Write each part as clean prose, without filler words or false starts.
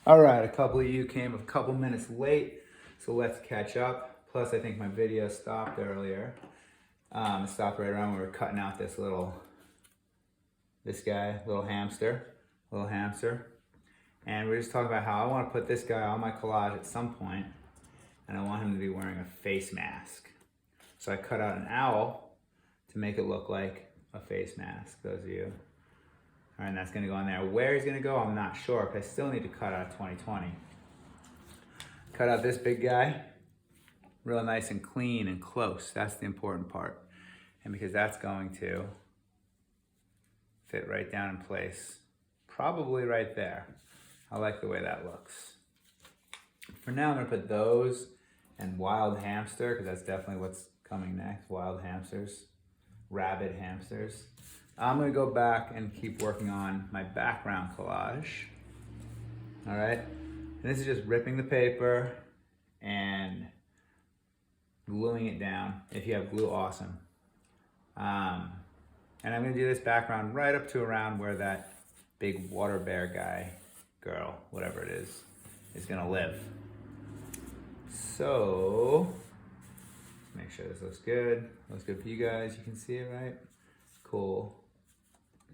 All right, a couple of you came a couple minutes late, so let's catch up. Plus, I think my video stopped earlier. It stopped right around when we were cutting out this guy, little hamster. And we are just talking about how I want to put this guy on my collage at some point, and I want him to be wearing a face mask. So I cut out an owl to make it look like a face mask, those of you. All right, and that's gonna go on there. Where he's gonna go, I'm not sure, but I still need to cut out 2020. Cut out this big guy, real nice and clean and close. That's the important part. And because that's going to fit right down in place, probably right there. I like the way that looks. For now, I'm gonna put those and wild hamster, because that's definitely what's coming next, wild hamsters, rabid hamsters. I'm gonna go back and keep working on my background collage. All right, and this is just ripping the paper and gluing it down. If you have glue, awesome. And I'm gonna do this background right up to around where that big water bear guy, girl, whatever it is gonna live. So, let's make sure this looks good. Looks good for you guys, you can see it, right? Cool.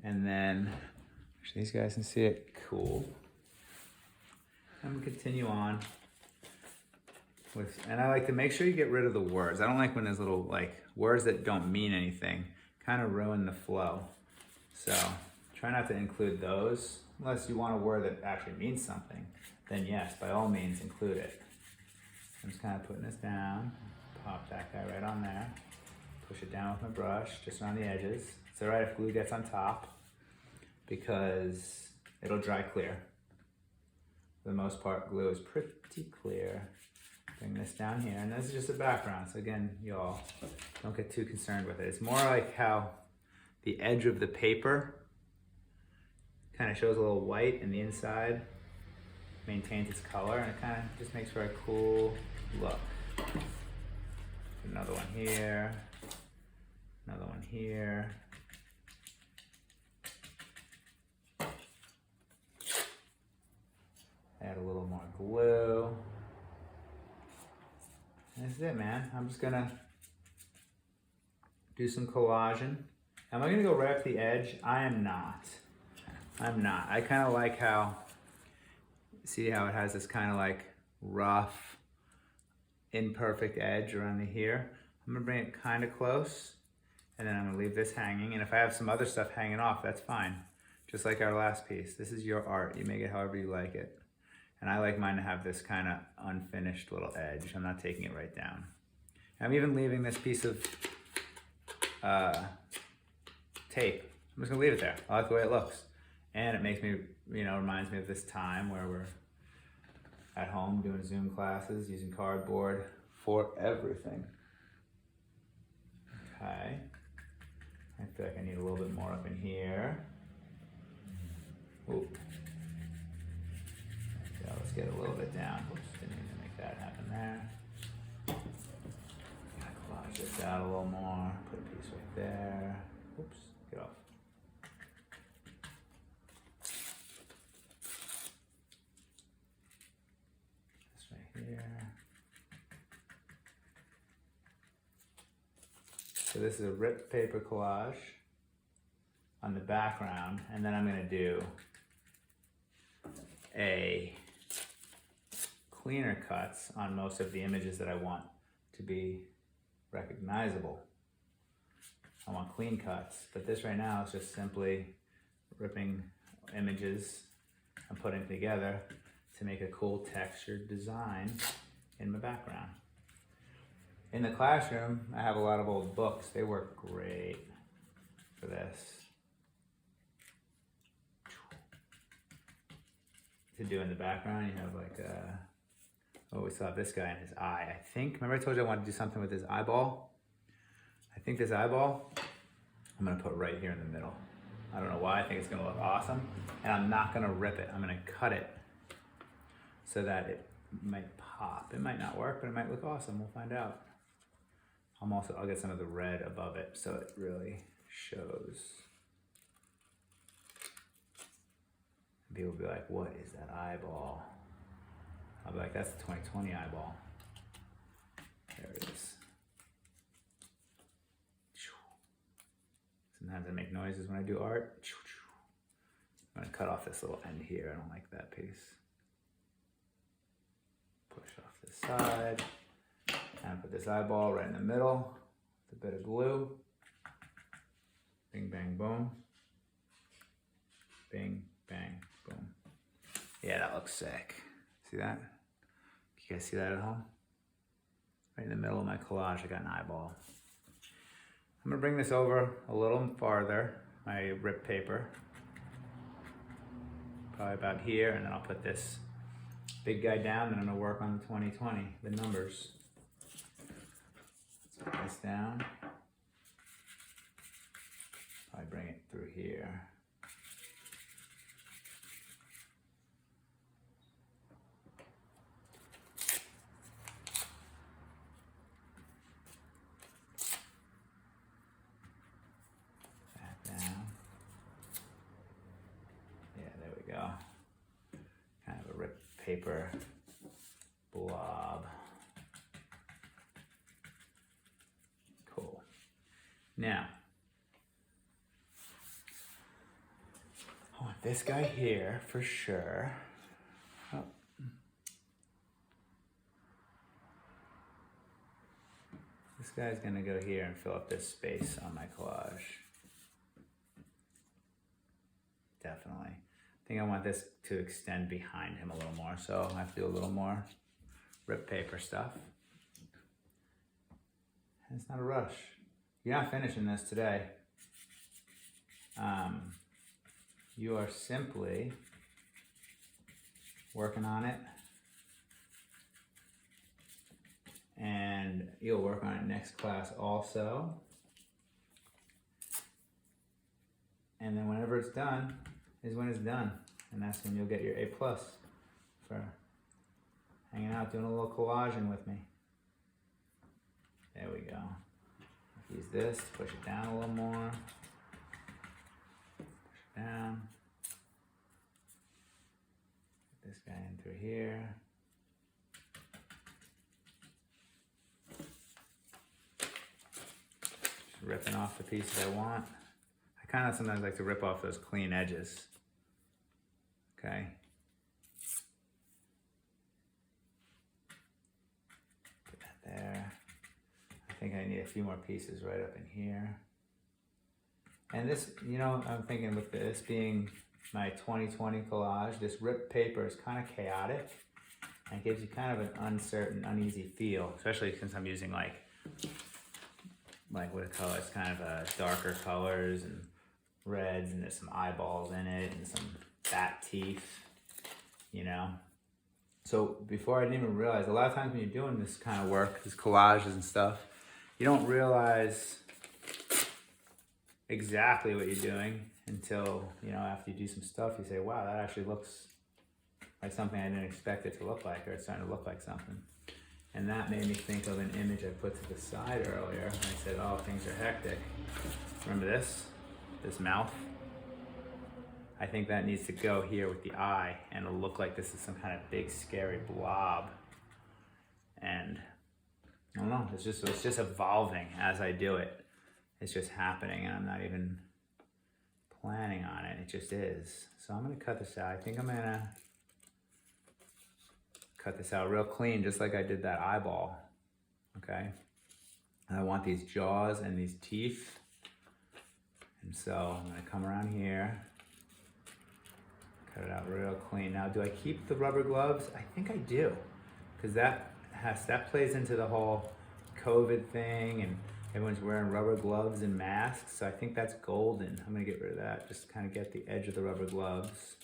And then, actually these guys can see it, cool. I'm gonna continue on with, and I like to make sure you get rid of the words. I don't like when there's little like words that don't mean anything, kind of ruin the flow. So try not to include those, unless you want a word that actually means something, then yes, by all means include it. I'm just kind of putting this down, pop that guy right on there, push it down with my brush, just around the edges. It's all right if glue gets on top, because it'll dry clear. For the most part, glue is pretty clear. Bring this down here, and this is just a background, so again, y'all, don't get too concerned with it. It's more like how the edge of the paper kind of shows a little white, and the inside maintains its color, and it kind of just makes for a cool look. Another one here, another one here. Add a little more glue. And this is it, man. I'm just gonna do some collaging. Am I gonna go right up the edge? I am not. I'm not. I kind of like how, see how it has this kind of like rough, imperfect edge around the here. I'm gonna bring it kind of close, and then I'm gonna leave this hanging. And if I have some other stuff hanging off, that's fine. Just like our last piece. This is your art. You make it however you like it. And I like mine to have this kind of unfinished little edge. I'm not taking it right down. I'm even leaving this piece of tape. I'm just gonna leave it there. I like the way it looks. And it makes me, reminds me of this time where we're at home doing Zoom classes, using cardboard for everything. Okay. I feel like I need a little bit more up in here. Ooh. Yeah, let's get a little bit down. Oops, didn't mean to make that happen there. Collage this out a little more. Put a piece right there. Oops, get off. This right here. So this is a ripped paper collage on the background, and then I'm gonna do a cleaner cuts on most of the images that I want to be recognizable. I want clean cuts, but this right now is just simply ripping images and putting them together to make a cool textured design in my background. In the classroom, I have a lot of old books. They work great for this. To do in the background, you have like we still have this guy in his eye. I think, remember I told you I wanted to do something with his eyeball? I think this eyeball, I'm gonna put right here in the middle. I don't know why, I think it's gonna look awesome. And I'm not gonna rip it, I'm gonna cut it so that it might pop. It might not work, but it might look awesome, we'll find out. I'll get some of the red above it so it really shows. People will be like, what is that eyeball? I'll be like, that's the 2020 eyeball. There it is. Sometimes I make noises when I do art. I'm gonna cut off this little end here. I don't like that piece. Push off this side. And put this eyeball right in the middle with a bit of glue. Bing, bang, boom. Bing, bang, boom. Yeah, that looks sick. See that? You guys see that at home? Right in the middle of my collage, I got an eyeball. I'm gonna bring this over a little farther, my rip paper. Probably about here, and then I'll put this big guy down, and I'm gonna work on the 2020, the numbers. Let's put this down. Probably bring it through here. Kind of a rip paper blob. Cool. Now, I want this guy here for sure. Oh. This guy's gonna go here and fill up this space on my collage. Definitely. I think I want this to extend behind him a little more, so I have to do a little more rip paper stuff. And it's not a rush. You're not finishing this today. You are simply working on it, and you'll work on it next class also. And then whenever it's done, is when it's done, and that's when you'll get your A+ for hanging out, doing a little collaging with me. There we go. Use this to push it down a little more. Push it down. Put this guy in through here. Just ripping off the pieces I want. I kind of sometimes like to rip off those clean edges. Okay. Put that there. I think I need a few more pieces right up in here. And this, you know, I'm thinking with this being my 2020 collage, this ripped paper is kind of chaotic and gives you kind of an uncertain, uneasy feel, especially since I'm using like what do you call it? It's kind of darker colors and reds, and there's some eyeballs in it and some fat teeth, you know. So before I didn't even realize, a lot of times when you're doing this kind of work, these collages and stuff, you don't realize exactly what you're doing until, you know, after you do some stuff, you say, wow, that actually looks like something I didn't expect it to look like, or it's starting to look like something. And that made me think of an image I put to the side earlier. And I said, oh, things are hectic. Remember this? This mouth? I think that needs to go here with the eye, and it'll look like this is some kind of big, scary blob. And I don't know, it's just evolving as I do it. It's just happening, and I'm not even planning on it. It just is. So I'm gonna cut this out. I think I'm gonna cut this out real clean, just like I did that eyeball, okay? And I want these jaws and these teeth. And so I'm gonna come around here, cut it out real clean. Now, do I keep the rubber gloves? I think I do, because that plays into the whole COVID thing, and everyone's wearing rubber gloves and masks, so I think that's golden. I'm gonna get rid of that, just kind of get the edge of the rubber gloves.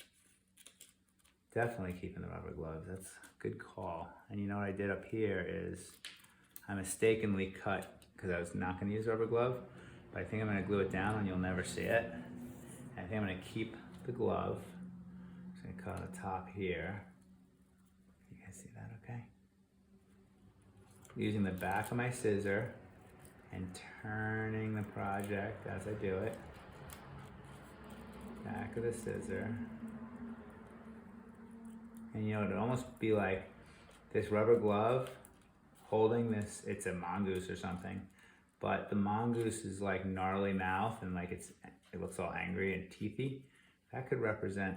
Definitely keeping the rubber gloves, that's a good call. And you know what I did up here is I mistakenly cut, because I was not gonna use rubber glove, but I think I'm gonna glue it down and you'll never see it. And I think I'm gonna keep the glove. I'm just gonna cut on the top here. You guys see that okay? Using the back of my scissor and turning the project as I do it. Back of the scissor. And you know, it'd almost be like this rubber glove holding this, it's a mongoose or something, but the mongoose is like gnarly mouth and like it looks all angry and teethy. That could represent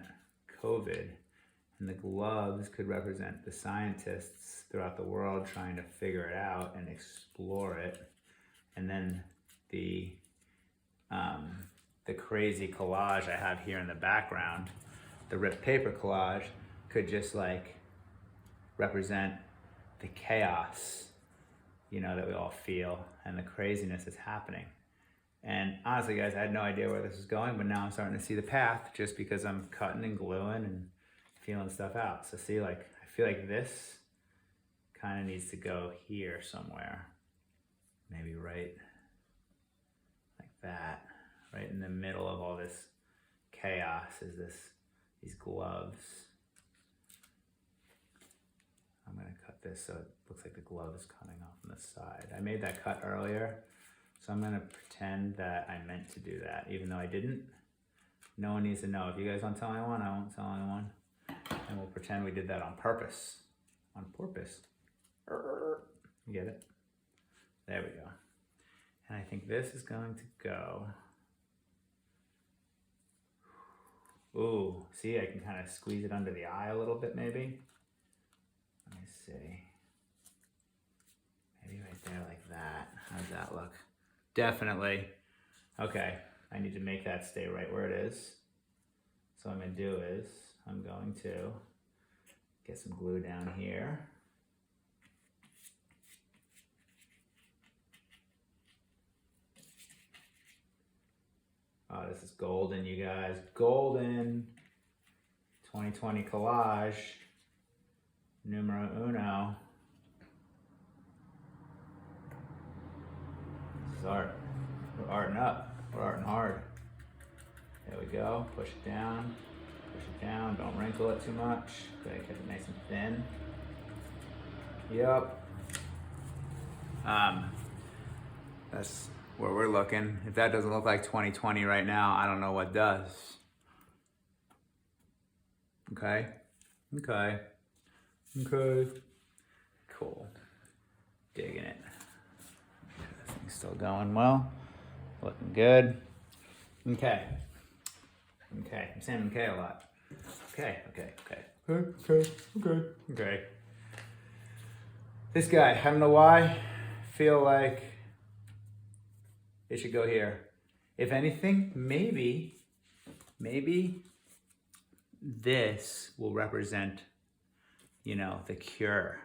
COVID. And the gloves could represent the scientists throughout the world trying to figure it out and explore it. And then the crazy collage I have here in the background, the ripped paper collage, could just like represent the chaos, you know, that we all feel and the craziness that's happening. And honestly, guys, I had no idea where this was going, but now I'm starting to see the path just because I'm cutting and gluing and feeling stuff out. So see, like, I feel like this kind of needs to go here somewhere. Maybe right like that. Right in the middle of all this chaos is these gloves. I'm gonna cut this so it looks like the glove is cutting off on the side. I made that cut earlier, so I'm gonna pretend that I meant to do that, even though I didn't. No one needs to know. If you guys don't tell anyone, I won't tell anyone. And we'll pretend we did that on purpose. On purpose. You get it? There we go. And I think this is going to go. Ooh, see, I can kind of squeeze it under the eye a little bit maybe. Let me see. Maybe right there like that. How does that look? Definitely. Okay, I need to make that stay right where it is. So what I'm gonna do is, I'm going to get some glue down here. Oh, this is golden, you guys. Golden. 2020 collage. Numero uno. This is art. We're arting up. We're arting hard. There we go. Push it down. Push it down, don't wrinkle it too much. Gotta keep it nice and thin. Yep. That's where we're looking. If that doesn't look like 2020 right now, I don't know what does. Okay? Okay. Okay. Cool. Digging it. This thing's still going well. Looking good. Okay. Okay, I'm saying okay a lot. Okay. This guy, I don't know why, feel like it should go here. If anything, maybe this will represent, you know, the cure.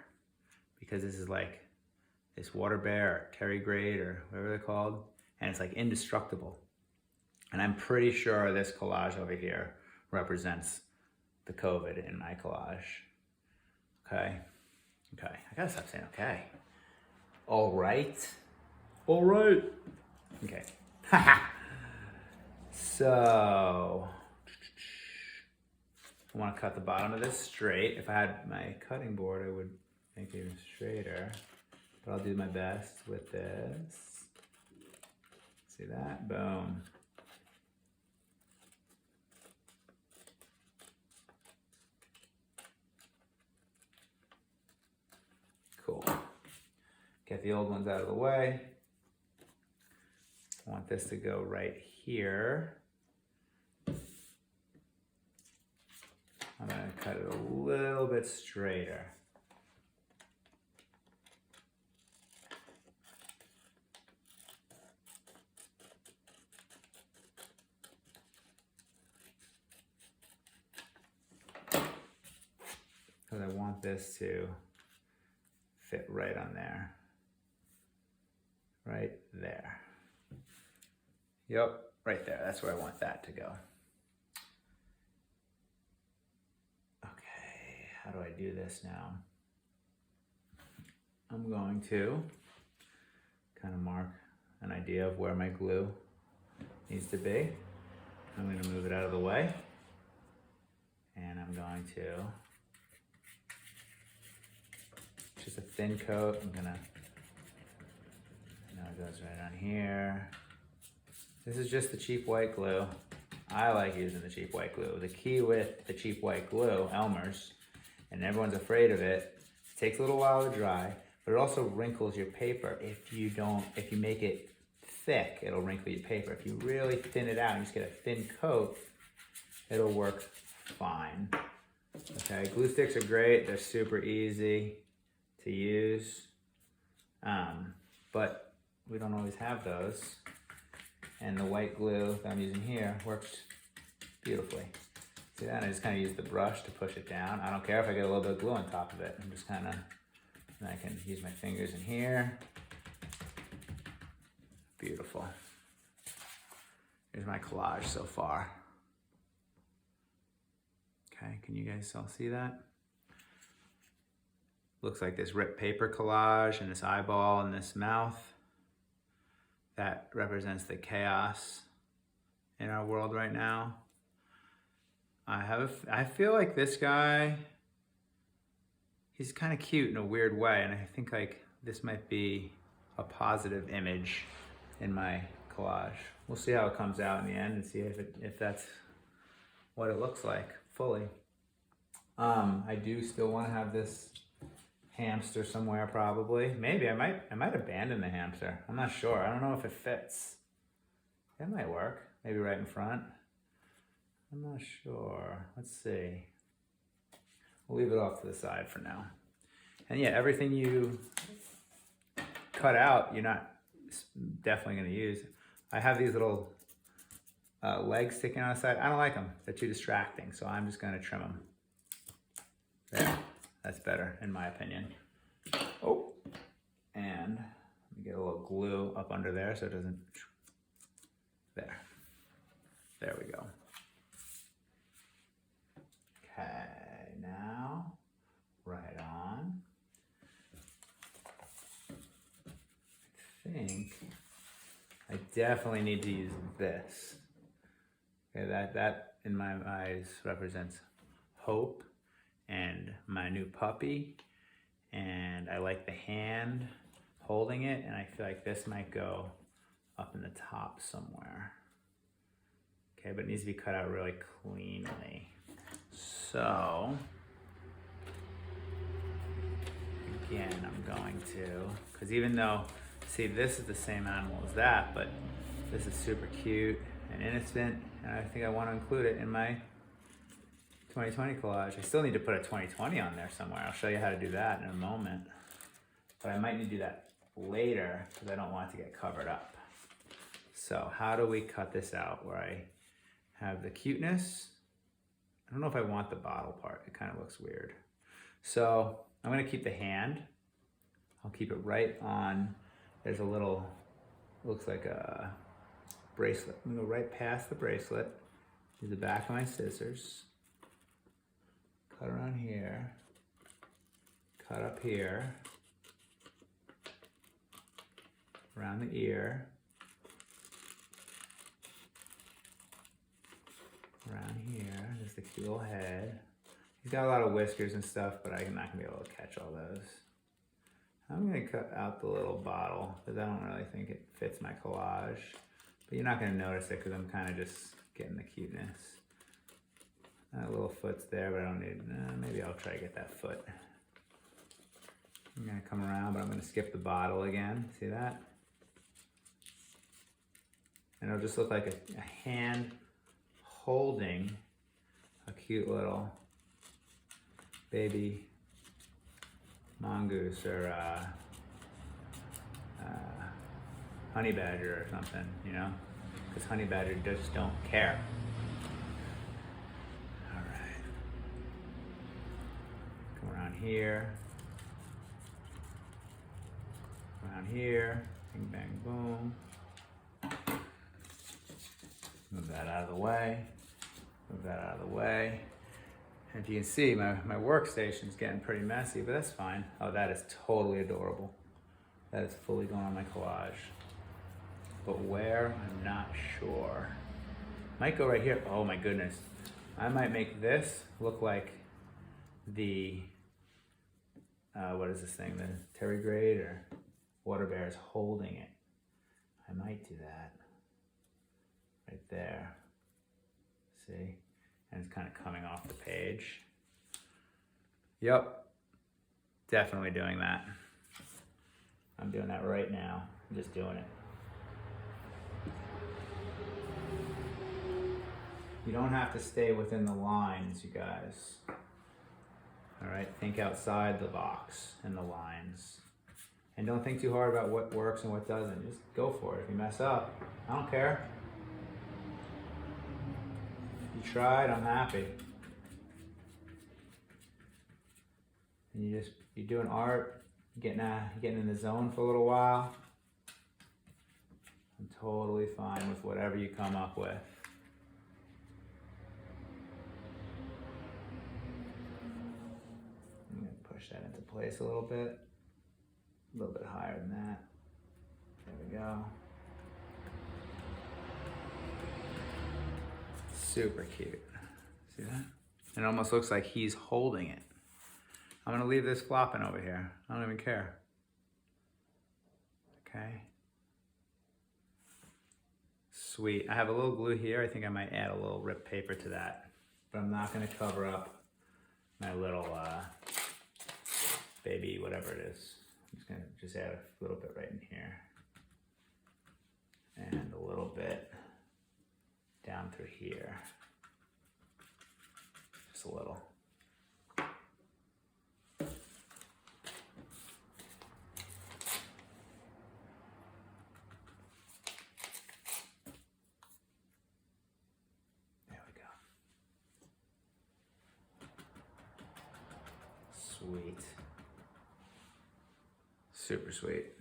Because this is like this water bear or Terry Grade or whatever they're called. And it's like indestructible. And I'm pretty sure this collage over here represents the COVID in my collage. Okay. Okay. I gotta stop saying okay. All right. All right. Okay. So, I want to cut the bottom of this straight. If I had my cutting board, I would make it even straighter. But I'll do my best with this. See that? Boom. Cool. Get the old ones out of the way. I want this to go right here. I'm going to cut it a little bit straighter. Because I want this to fit right on there. Right there. Yep, right there. That's where I want that to go. Okay, how do I do this now? I'm going to kind of mark an idea of where my glue needs to be. I'm going to move it out of the way. And I'm going to, just a thin coat, I'm gonna, it goes right on here. This is just the cheap white glue. I like using the cheap white glue. The key with the cheap white glue, Elmer's, and everyone's afraid of it, takes a little while to dry, but it also wrinkles your paper. If you make it thick, it'll wrinkle your paper. If you really thin it out and just get a thin coat, it'll work fine. Okay, glue sticks are great. They're super easy to use, but we don't always have those. And the white glue that I'm using here works beautifully. See that? I just kind of use the brush to push it down. I don't care if I get a little bit of glue on top of it. I'm just kind of, and I can use my fingers in here. Beautiful. Here's my collage so far. Okay, can you guys all see that? Looks like this ripped paper collage and this eyeball and this mouth. That represents the chaos in our world right now. I feel like this guy, he's kind of cute in a weird way, and I think like this might be a positive image in my collage. We'll see how it comes out in the end and see if that's what it looks like fully. I do still want to have this hamster somewhere probably. Maybe I might abandon the hamster. I'm not sure. I don't know if it fits. It might work. Maybe right in front. I'm not sure. Let's see. We'll leave it off to the side for now. And yeah, everything you cut out, you're not definitely going to use. I have these little legs sticking on the side. I don't like them. They're too distracting, so I'm just going to trim them. There. That's better, in my opinion. Oh, and let me get a little glue up under there so it doesn't... There. There we go. Okay, now, right on. I think I definitely need to use this. Okay, that in my eyes represents hope and my new puppy, and I like the hand holding it, and I feel like this might go up in the top somewhere. Okay, but it needs to be cut out really cleanly. So, again, I'm going to, because even though, see, this is the same animal as that, but this is super cute and innocent, and I think I want to include it in my 2020 collage. I still need to put a 2020 on there somewhere. I'll show you how to do that in a moment, but I might need to do that later because I don't want it to get covered up. So how do we cut this out where I have the cuteness? I don't know if I want the bottle part. It kind of looks weird. So I'm going to keep the hand. I'll keep it right on. There's a little, looks like a bracelet. I'm going to go right past the bracelet. Use the back of my scissors. Cut around here. Cut up here. Around the ear. Around here, just a cute little head. He's got a lot of whiskers and stuff, but I'm not gonna be able to catch all those. I'm gonna cut out the little bottle because I don't really think it fits my collage. But you're not gonna notice it because I'm kind of just getting the cuteness. That little foot's there, but I don't need, maybe I'll try to get that foot. I'm gonna come around, but I'm gonna skip the bottle again. See that? And it'll just look like a hand holding a cute little baby mongoose or honey badger or something, you know, because honey badger just don't care. All right, come around here, bing bang boom. Move that out of the way. Move that out of the way. And if you can see, my workstation's getting pretty messy, but that's fine. Oh, that is totally adorable. That is fully going on my collage. But where, I'm not sure. Might go right here. Oh my goodness. I might make this look like the, what is this thing? The Terrigrade or Water Bear is holding it. I might do that. Right there. See? And it's kind of coming off the page. Yep. Definitely doing that. I'm doing that right now. I'm just doing it. You don't have to stay within the lines, you guys. All right, think outside the box and the lines. And don't think too hard about what works and what doesn't. Just go for it. If you mess up, I don't care. You tried, I'm happy. And you're doing art, getting in the zone for a little while. I'm totally fine with whatever you come up with. I'm gonna push that into place a little bit higher than that. There we go. Super cute. See that? It almost looks like he's holding it. I'm gonna leave this flopping over here. I don't even care. Okay. Sweet. I have a little glue here. I think I might add a little ripped paper to that, but I'm not gonna cover up my little baby, whatever it is. I'm just gonna add a little bit right in here. And a little bit down through here. Just a little. Sweet. Super sweet.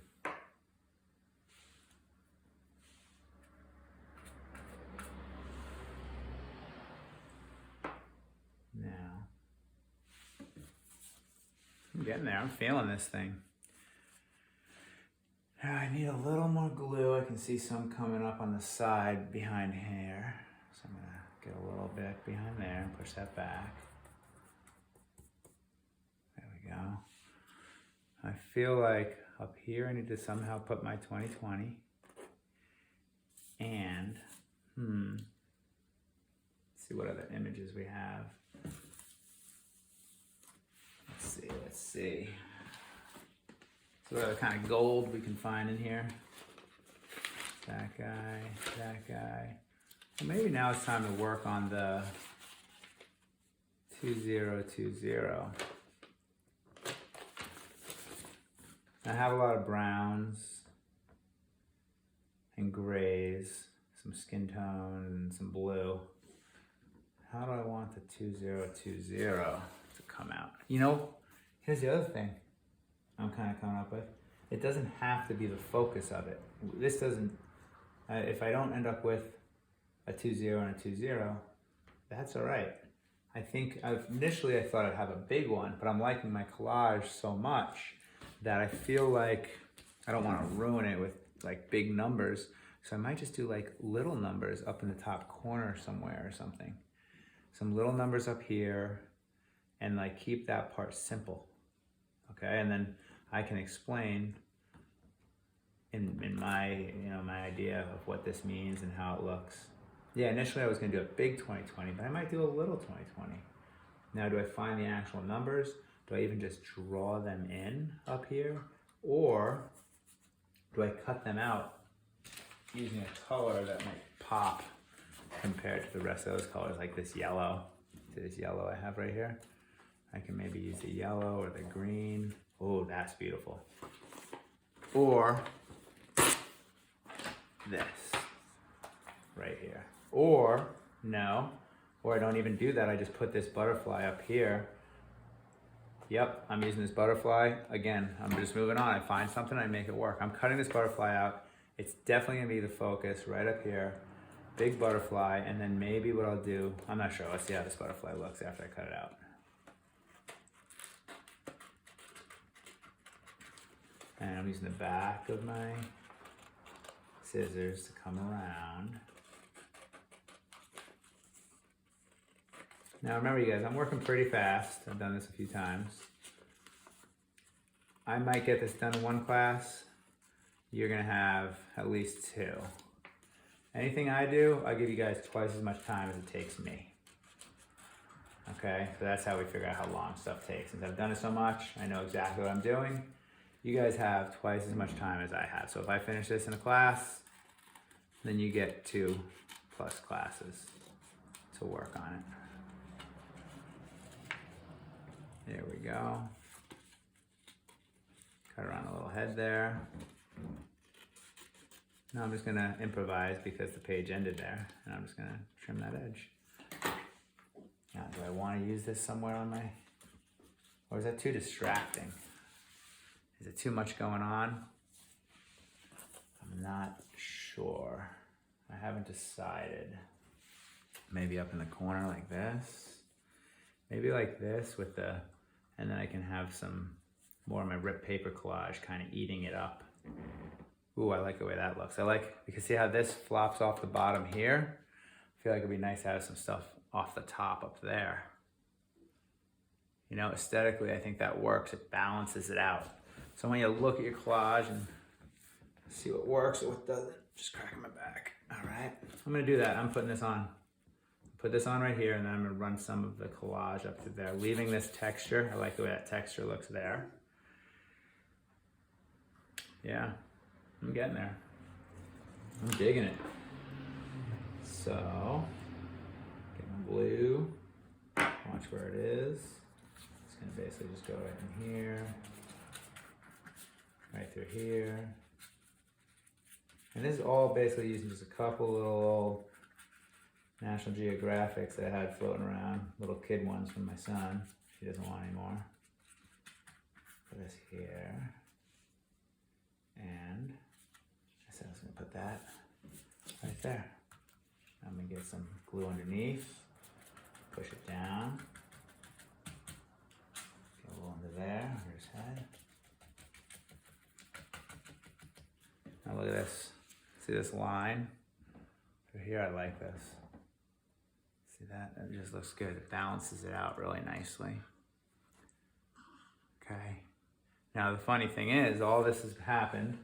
Now, I'm getting there. I'm feeling this thing. Now I need a little more glue. I can see some coming up on the side behind here. So I'm gonna get a little bit behind there and push that back. Go. I feel like up here I need to somehow put my 2020 and see what other images we have. Let's see. So what other kind of gold we can find in here? That guy, that guy. Well, maybe now it's time to work on the 2020. I have a lot of browns and grays, some skin tone and some blue. How do I want the 2020 to come out? You know, here's the other thing I'm kind of coming up with. It doesn't have to be the focus of it. This doesn't, if I don't end up with a 20 and a 20, that's all right. I think initially I thought I'd have a big one, but I'm liking my collage so much that I feel like I don't want to ruin it with like big numbers. So I might just do like little numbers up in the top corner somewhere or something. Some little numbers up here and like keep that part simple. Okay, and then I can explain in my, my idea of what this means and how it looks. Yeah, initially I was gonna do a big 2020, but I might do a little 2020. Now, do I find the actual numbers? Do I even just draw them in up here? Or do I cut them out using a color that might pop compared to the rest of those colors, like this yellow? See this yellow I have right here? I can maybe use the yellow or the green. Oh, that's beautiful. Or this right here. Or, no, or I don't even do that. I just put this butterfly up here. Yep, I'm using this butterfly. Again, I'm just moving on. I find something, I make it work. I'm cutting this butterfly out. It's definitely gonna be the focus right up here. Big butterfly, and then maybe what I'll do, I'm not sure. Let's see how this butterfly looks after I cut it out. And I'm using the back of my scissors to come around. Now remember, you guys, I'm working pretty fast. I've done this a few times. I might get this done in one class. You're gonna have at least 2. Anything I do, I'll give you guys twice as much time as it takes me. Okay, so that's how we figure out how long stuff takes. Since I've done it so much, I know exactly what I'm doing. You guys have twice as much time as I have. So if I finish this in a class, then you get 2+ classes to work on it. There we go. Cut around a little head there. Now I'm just gonna improvise because the page ended there, and I'm just gonna trim that edge. Now, do I want to use this somewhere on my, or is that too distracting? Is it too much going on? I'm not sure. I haven't decided. Maybe up in the corner like this. Maybe like this with the, and then I can have some more of my ripped paper collage kind of eating it up. Ooh, I like the way that looks. I like, you can see how this flops off the bottom here. I feel like it'd be nice to have some stuff off the top up there. You know, aesthetically, I think that works. It balances it out. So when you look at your collage and see what works or what doesn't, just cracking my back. All right, I'm gonna do that. I'm putting this on. Put this on right here, and then I'm gonna run some of the collage up to there, leaving this texture. I like the way that texture looks there. Yeah, I'm getting there. I'm digging it. So, get my blue, watch where it is. It's gonna basically just go right in here, right through here. And this is all basically using just a couple little old National Geographics that I had floating around, little kid ones from my son. He doesn't want any more. Put this here. And I said I was gonna put that right there. I'm gonna get some glue underneath, push it down, get a little under there, under his head. Now look at this, see this line? Right here, I like this. See that? It just looks good. It balances it out really nicely. Okay. Now the funny thing is, all this has happened.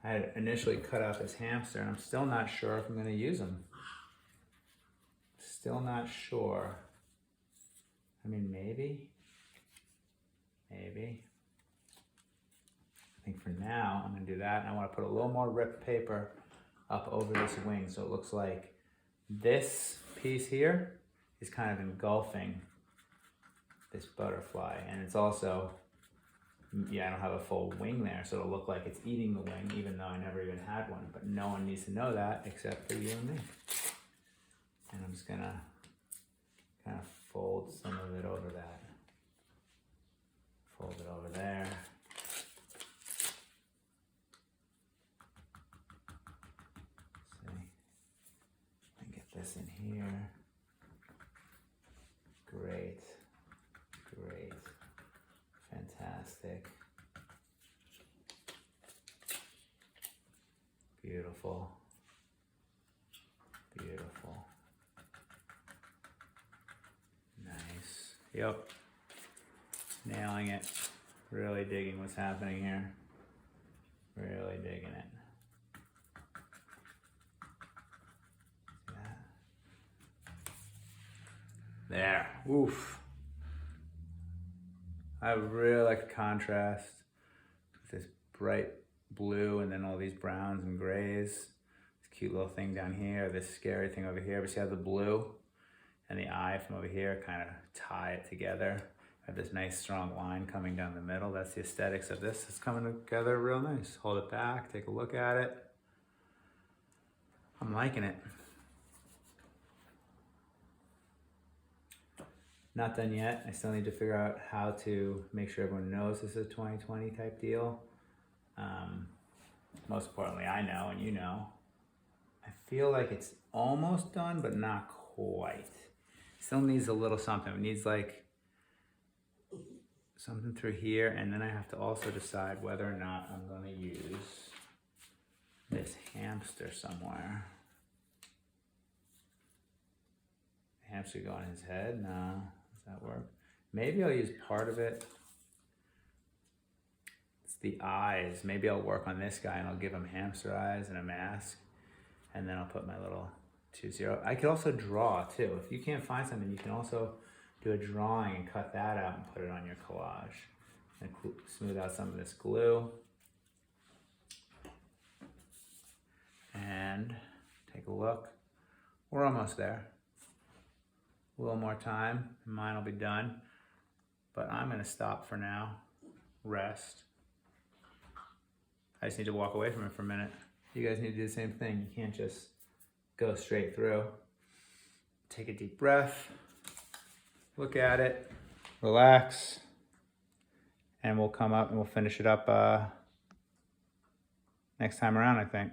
I had initially cut out this hamster, and I'm still not sure if I'm gonna use him. Still not sure. I mean, maybe. I think for now, I'm gonna do that, and I wanna put a little more ripped paper up over this wing, so it looks like this piece here is kind of engulfing this butterfly, and it's also, yeah, I don't have a full wing there, so it'll look like it's eating the wing, even though I never even had one, but no one needs to know that except for you and me. And I'm just gonna kind of fold some of it over that. Fold it over there. See, and get this in here. Great, great, fantastic, beautiful, beautiful. Nice. Yep. Nailing it. Really digging what's happening here. Really digging it. See that? There. Oof. I really like the contrast with this bright blue and then all these browns and grays. This cute little thing down here, this scary thing over here. But see how the blue and the eye from over here kind of tie it together. I have this nice strong line coming down the middle. That's the aesthetics of this. It's coming together real nice. Hold it back, take a look at it. I'm liking it. Not done yet. I still need to figure out how to make sure everyone knows this is a 2020 type deal. Most importantly, I know and you know. I feel like it's almost done, but not quite. Still needs a little something. It needs like something through here, and then I have to also decide whether or not I'm going to use this hamster somewhere. The hamster go on his head? No. Does that work? Maybe I'll use part of it. It's the eyes. Maybe I'll work on this guy and I'll give him hamster eyes and a mask, and then I'll put my little 2-0. I could also draw too. If you can't find something, you can also do a drawing and cut that out and put it on your collage. And smooth out some of this glue. And take a look. We're almost there. A little more time and mine will be done. But I'm gonna stop for now, rest. I just need to walk away from it for a minute. You guys need to do the same thing. You can't just go straight through. Take a deep breath, look at it, relax, and we'll come up and we'll finish it up next time around, I think.